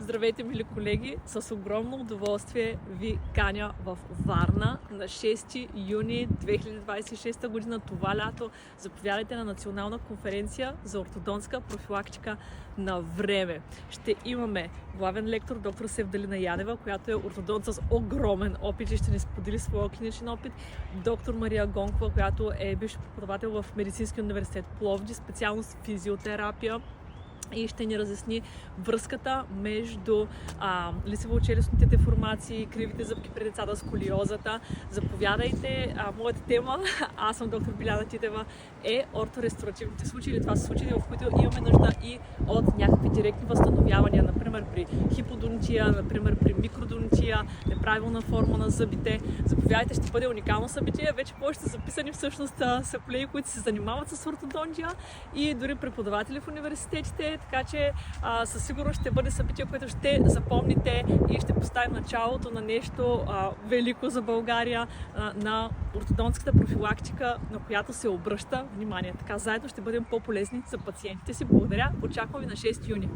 Здравейте, мили колеги! С огромно удоволствие ви каня в Варна на 6 юни 2026 година, това лято. Заповядайте на национална конференция за ортодонтска профилактика на време. Ще имаме главен лектор доктор Севдалина Янева, която е ортодонт с огромен опит и ще ни сподели своя клиничен опит. Доктор Мария Гонкова, която е бивш преподавател в Медицинския университет Пловдив, специалност физиотерапия, и ще ни разясни връзката между лицево-челюстните деформации, кривите зъбки при децата, сколиозата. Заповядайте! Моята тема, аз съм доктор Биляна Титева, е орторесторативните случаи, или това са случаи, в които имаме нужда и от някакви директни възстановявания, например при хиподонтия, например при микродонтия, неправилна форма на зъбите. Заповядайте, ще бъде уникално събитие. Вече повече са записани всъщност са колеги, които се занимават с ортодонтия и дори преподаватели в университетите. Така че със сигурност ще бъде събитие, което ще запомните и ще поставим началото на нещо велико за България, на ортодонтската профилактика, на която се обръща внимание. Така заедно ще бъдем по-полезни за пациентите си. Благодаря. Очаквам ви на 6 юни.